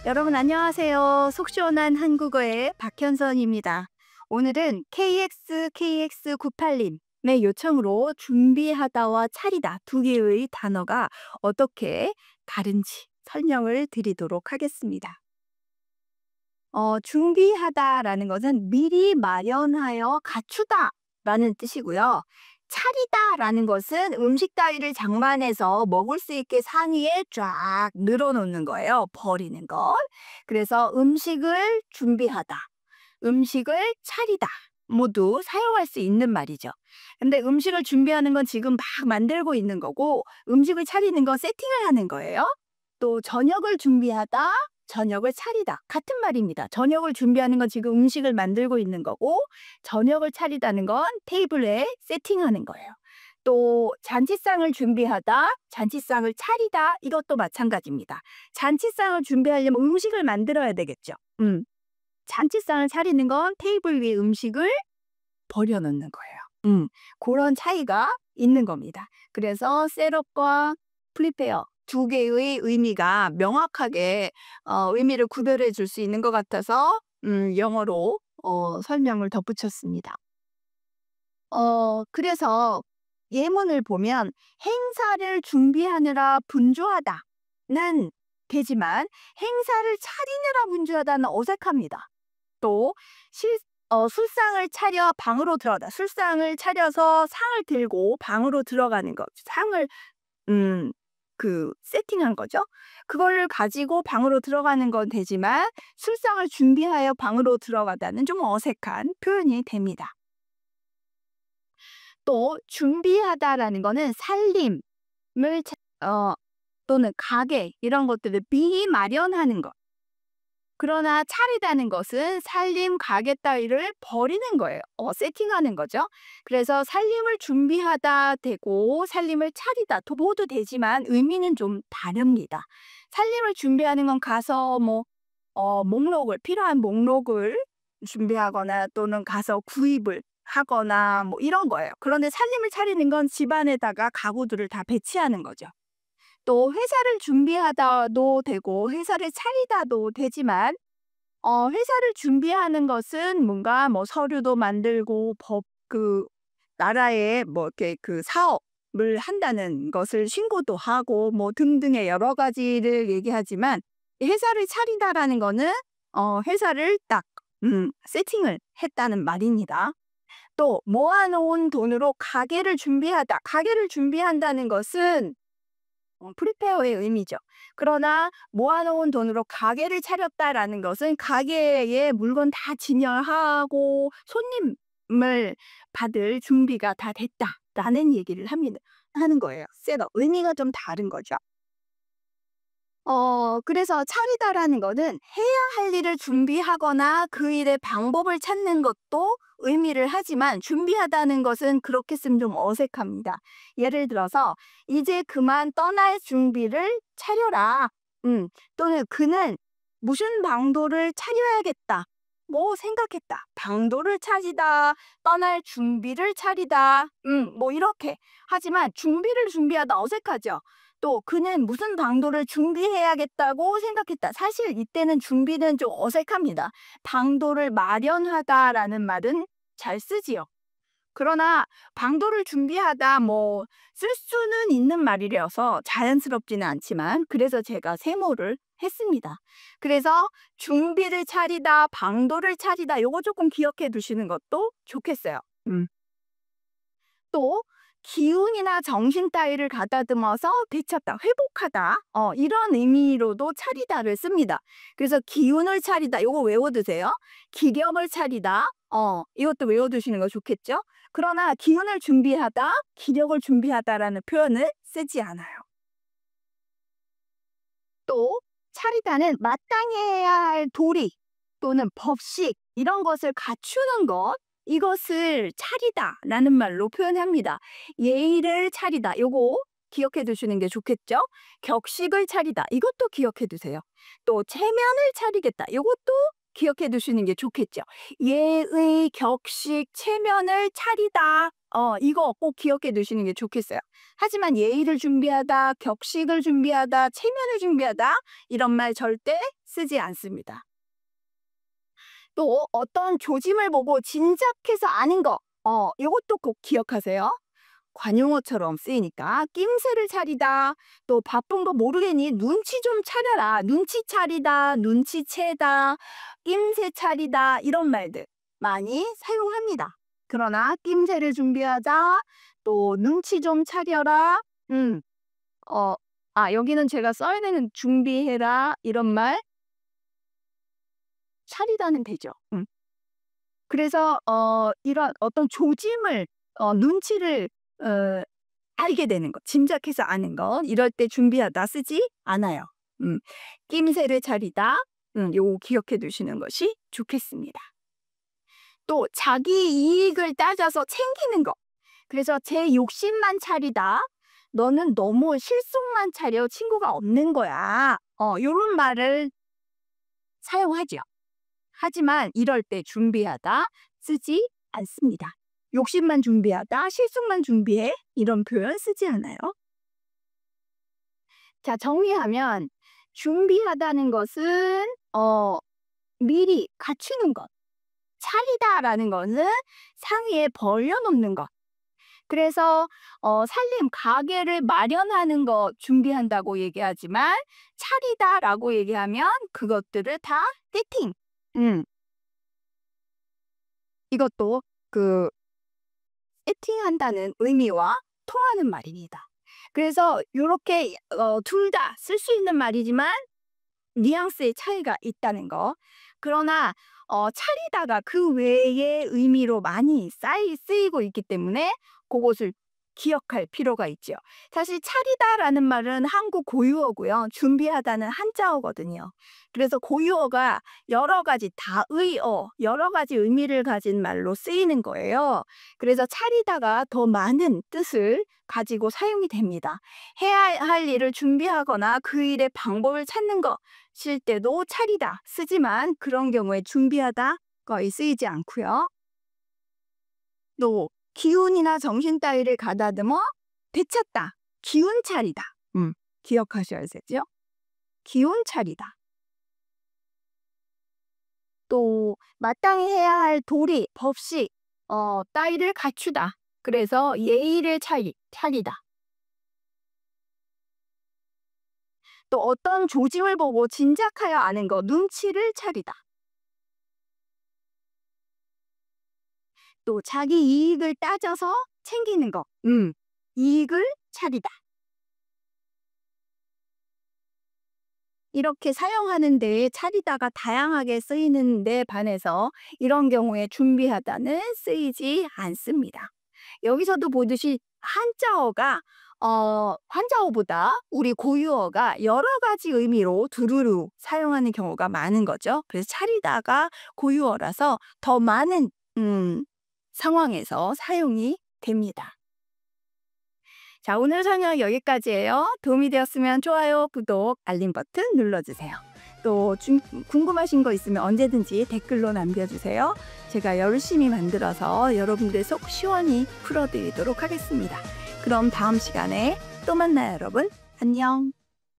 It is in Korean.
여러분 안녕하세요. 속 시원한 한국어의 박현선입니다. 오늘은 KXKX98님의 요청으로 준비하다와 차리다 두 개의 단어가 어떻게 다른지 설명을 드리도록 하겠습니다. 준비하다라는 것은 미리 마련하여 갖추다 라는 뜻이고요. 차리다라는 것은 음식 따위를 장만해서 먹을 수 있게 상위에 쫙 늘어놓는 거예요. 버리는 것. 그래서 음식을 준비하다, 음식을 차리다 모두 사용할 수 있는 말이죠. 근데 음식을 준비하는 건 지금 막 만들고 있는 거고 음식을 차리는 건 세팅을 하는 거예요. 또 저녁을 준비하다, 저녁을 차리다 같은 말입니다. 저녁을 준비하는 건 지금 음식을 만들고 있는 거고 저녁을 차리다는 건 테이블에 세팅하는 거예요. 또 잔치상을 준비하다, 잔치상을 차리다 이것도 마찬가지입니다. 잔치상을 준비하려면 음식을 만들어야 되겠죠. 잔치상을 차리는 건 테이블 위에 음식을 버려놓는 거예요. 그런 차이가 있는 겁니다. 그래서 셋업과 프리페어 두 개의 의미가 명확하게 의미를 구별해 줄 수 있는 것 같아서 영어로 설명을 덧붙였습니다. 그래서 예문을 보면 행사를 준비하느라 분주하다는 되지만 행사를 차리느라 분주하다는 어색합니다. 또 술상을 차려 방으로 들어가다. 술상을 차려서 상을 들고 방으로 들어가는 것. 상을 세팅한 거죠. 그거를 가지고 방으로 들어가는 건 되지만 술상을 준비하여 방으로 들어가다는 좀 어색한 표현이 됩니다. 또 준비하다라는 거는 살림을 또는 가게 이런 것들을 미리 마련하는 것. 그러나 차리다는 것은 살림, 가게 따위를 버리는 거예요. 세팅하는 거죠. 그래서 살림을 준비하다 되고 살림을 차리다 모두 되지만 의미는 좀 다릅니다. 살림을 준비하는 건 가서 필요한 목록을 준비하거나 또는 가서 구입을 하거나 이런 거예요. 그런데 살림을 차리는 건 집안에다가 가구들을 다 배치하는 거죠. 또 회사를 준비하다도 되고 회사를 차리다도 되지만 회사를 준비하는 것은 뭔가 서류도 만들고 나라에 이렇게 사업을 한다는 것을 신고도 하고 등등의 여러 가지를 얘기하지만 회사를 차리다라는 거는 회사를 딱 세팅을 했다는 말입니다. 또 모아놓은 돈으로 가게를 준비하다. 가게를 준비한다는 것은 프리페어의 의미죠. 그러나 모아놓은 돈으로 가게를 차렸다라는 것은 가게에 물건 다 진열하고 손님을 받을 준비가 다 됐다라는 얘기를 하는 거예요. 셋업. 의미가 좀 다른 거죠. 그래서 차리다라는 거는 해야 할 일을 준비하거나 그 일의 방법을 찾는 것도 의미를 하지만 준비하다는 것은 그렇게 쓰면 좀 어색합니다. 예를 들어서 이제 그만 떠날 준비를 차려라. 또는 그는 무슨 방도를 차려야겠다. 생각했다. 방도를 차리다, 떠날 준비를 차리다. 이렇게. 하지만 준비를 준비하다 어색하죠. 또 그는 무슨 방도를 준비해야겠다고 생각했다. 사실 이때는 준비는 좀 어색합니다. 방도를 마련하다라는 말은 잘 쓰지요. 그러나 방도를 준비하다 쓸 수는 있는 말이라서 자연스럽지는 않지만 그래서 제가 세모를 했습니다. 그래서 준비를 차리다, 방도를 차리다 요거 조금 기억해 두시는 것도 좋겠어요. 또 기운이나 정신 따위를 가다듬어서 되찾다, 회복하다 이런 의미로도 차리다를 씁니다. 그래서 기운을 차리다 요거 외워두세요. 기력을 차리다 이것도 외워두시는 거 좋겠죠. 그러나 기운을 준비하다, 기력을 준비하다라는 표현을 쓰지 않아요. 또 차리다는 마땅해야 할 도리 또는 법식 이런 것을 갖추는 것 이것을 차리다라는 말로 표현합니다. 예의를 차리다 요거 기억해 두시는 게 좋겠죠. 격식을 차리다 이것도 기억해 두세요. 또 체면을 차리겠다 요것도 기억해 두시는 게 좋겠죠. 예의, 격식, 체면을 차리다 이거 꼭 기억해 두시는 게 좋겠어요. 하지만 예의를 준비하다, 격식을 준비하다, 체면을 준비하다 이런 말 절대 쓰지 않습니다. 또 어떤 조짐을 보고 짐작해서 아는 거. 요것도 꼭 기억하세요. 관용어처럼 쓰이니까 낌새를 차리다, 또 바쁜 거 모르겠니? 눈치 좀 차려라. 눈치 차리다, 눈치채다, 낌새 차리다 이런 말들 많이 사용합니다. 그러나 낌새를 준비하다, 또 눈치 좀 차려라. 음, 여기는 제가 써야 되는 준비해라 이런 말 차리다는 되죠. 그래서 이런 어떤 조짐을 눈치를 어 알게 되는 것, 짐작해서 아는 것, 이럴 때 준비하다 쓰지 않아요. 낌새를 차리다, 요거 기억해 두시는 것이 좋겠습니다. 또 자기 이익을 따져서 챙기는 것. 그래서 제 욕심만 차리다. 너는 너무 실속만 차려 친구가 없는 거야. 요런 말을 사용하죠. 하지만 이럴 때 준비하다 쓰지 않습니다. 욕심만 준비하다, 실속만 준비해 이런 표현 쓰지 않아요. 자, 정리하면 준비하다는 것은 미리 갖추는 것. 차리다라는 것은 상위에 벌려놓는 것. 그래서 살림 가게를 마련하는 것 준비한다고 얘기하지만 차리다라고 얘기하면 그것들을 다 세팅. 이것도 그 세팅한다는 의미와 통하는 말입니다. 그래서 요렇게 둘 다 쓸 수 있는 말이지만 뉘앙스의 차이가 있다는 거. 그러나 차리다가 그 외의 의미로 많이 쓰이고 있기 때문에 그것을 기억할 필요가 있죠. 사실 차리다라는 말은 한국 고유어고요. 준비하다는 한자어거든요. 그래서 고유어가 여러 가지 다의어, 여러 가지 의미를 가진 말로 쓰이는 거예요. 그래서 차리다가 더 많은 뜻을 가지고 사용이 됩니다. 해야 할 일을 준비하거나 그 일의 방법을 찾는 것일 때도 차리다 쓰지만 그런 경우에 준비하다 거의 쓰이지 않고요. 또 기운이나 정신 따위를 가다듬어 되찾다. 기운 차리다. 기억하셔야 되죠. 기운 차리다. 또 마땅히 해야 할 도리, 법식, 따위를 갖추다. 그래서 예의를 차리다. 또 어떤 조짐을 보고 짐작하여 아는 거, 눈치를 차리다. 또 자기 이익을 따져서 챙기는 거, 이익을 차리다. 이렇게 사용하는 데에 차리다가 다양하게 쓰이는 데 반해서 이런 경우에 준비하다는 쓰이지 않습니다. 여기서도 보듯이 한자어가 한자어보다 우리 고유어가 여러 가지 의미로 두루루 사용하는 경우가 많은 거죠. 그래서 차리다가 고유어라서 더 많은 상황에서 사용이 됩니다. 자, 오늘 설명 여기까지예요. 도움이 되었으면 좋아요, 구독, 알림 버튼 눌러주세요. 또 궁금하신 거 있으면 언제든지 댓글로 남겨주세요. 제가 열심히 만들어서 여러분들 속 시원히 풀어드리도록 하겠습니다. 그럼 다음 시간에 또 만나요, 여러분. 안녕.